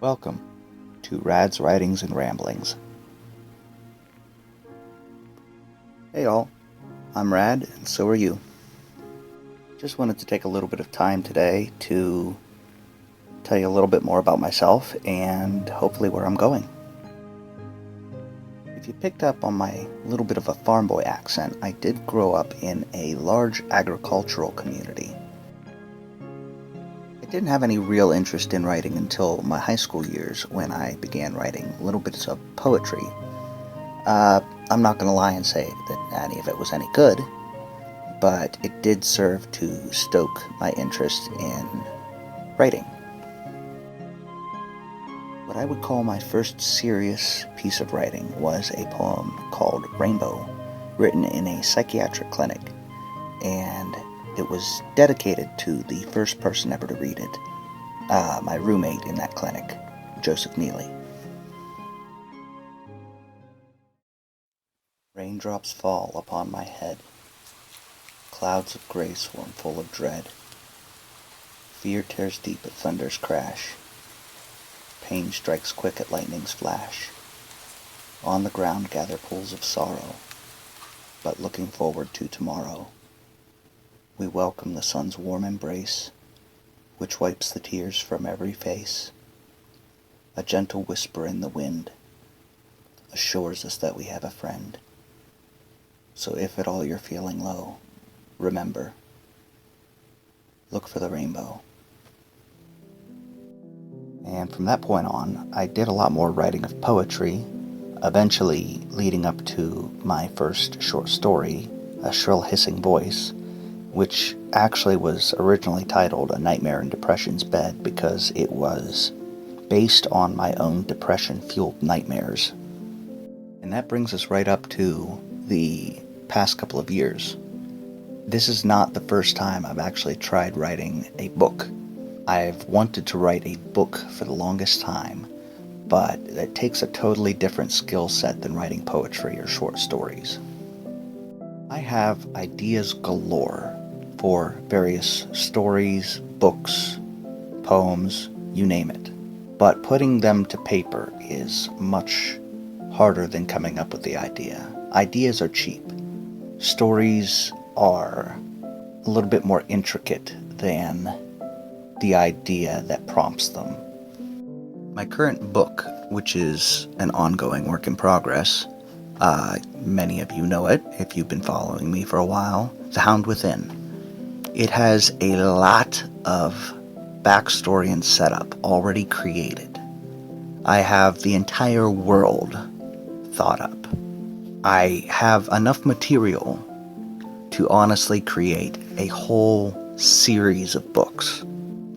Welcome to RAD's Writings and Ramblings. Hey all, I'm Rad, and so are you. Just wanted to take a little bit of time today to tell you a little bit more about myself and hopefully where I'm going. If you picked up on my little bit of a farm boy accent, I did grow up in a large agricultural community. I didn't have any real interest in writing until my high school years when I began writing little bits of poetry. I'm not going to lie and say that any of it was any good, but it did serve to stoke my interest in writing. What I would call my first serious piece of writing was a poem called Rainbow, written in a psychiatric clinic, and it was dedicated to the first person ever to read it, my roommate in that clinic, Joseph Neely. Raindrops fall upon my head. Clouds of gray swarm full of dread. Fear tears deep at thunder's crash. Pain strikes quick at lightning's flash. On the ground gather pools of sorrow, but looking forward to tomorrow, we welcome the sun's warm embrace, which wipes the tears from every face. A gentle whisper in the wind assures us that we have a friend. So if at all you're feeling low, remember, look for the rainbow. And from that point on, I did a lot more writing of poetry, eventually leading up to my first short story, A Shrill Hissing Voice, which actually was originally titled A Nightmare in Depression's Bed because it was based on my own depression-fueled nightmares. And that brings us right up to the past couple of years. This is not the first time I've actually tried writing a book. I've wanted to write a book for the longest time, but it takes a totally different skill set than writing poetry or short stories. I have ideas galore for various stories, books, poems, you name it. But putting them to paper is much harder than coming up with the idea. Ideas are cheap. Stories are a little bit more intricate than the idea that prompts them. My current book, which is an ongoing work in progress, many of you know it if you've been following me for a while, The Hound Within. It has a lot of backstory and setup already created. I have the entire world thought up. I have enough material to honestly create a whole series of books,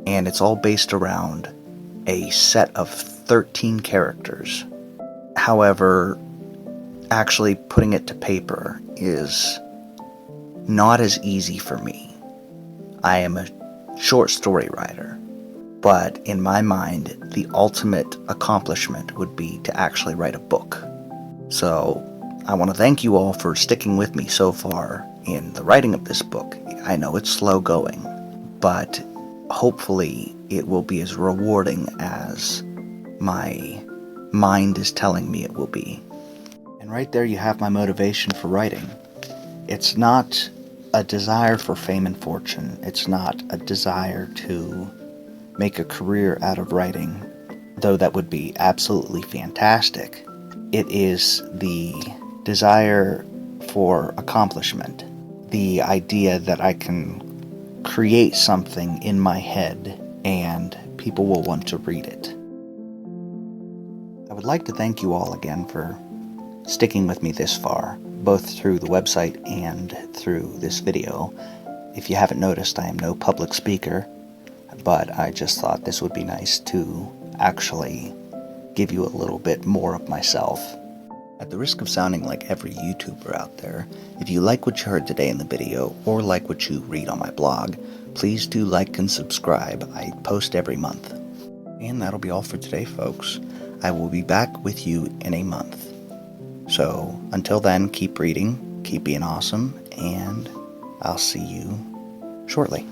and it's all based around a set of 13 characters. However, actually putting it to paper is not as easy for me. I am a short story writer, but in my mind, the ultimate accomplishment would be to actually write a book. So I want to thank you all for sticking with me so far in the writing of this book. I know it's slow going, but hopefully it will be as rewarding as my mind is telling me it will be. And right there you have my motivation for writing. It's not a desire for fame and fortune. It's not a desire to make a career out of writing, though that would be absolutely fantastic. It is the desire for accomplishment, the idea that I can create something in my head and people will want to read it. I would like to thank you all again for sticking with me this far, both through the website and through this video. If you haven't noticed, I am no public speaker, but I just thought this would be nice to actually give you a little bit more of myself. At the risk of sounding like every YouTuber out there, if you like what you heard today in the video, or like what you read on my blog, please do like and subscribe. I post every month. And that'll be all for today, folks. I will be back with you in a month. So, until then, keep reading, keep being awesome, and I'll see you shortly.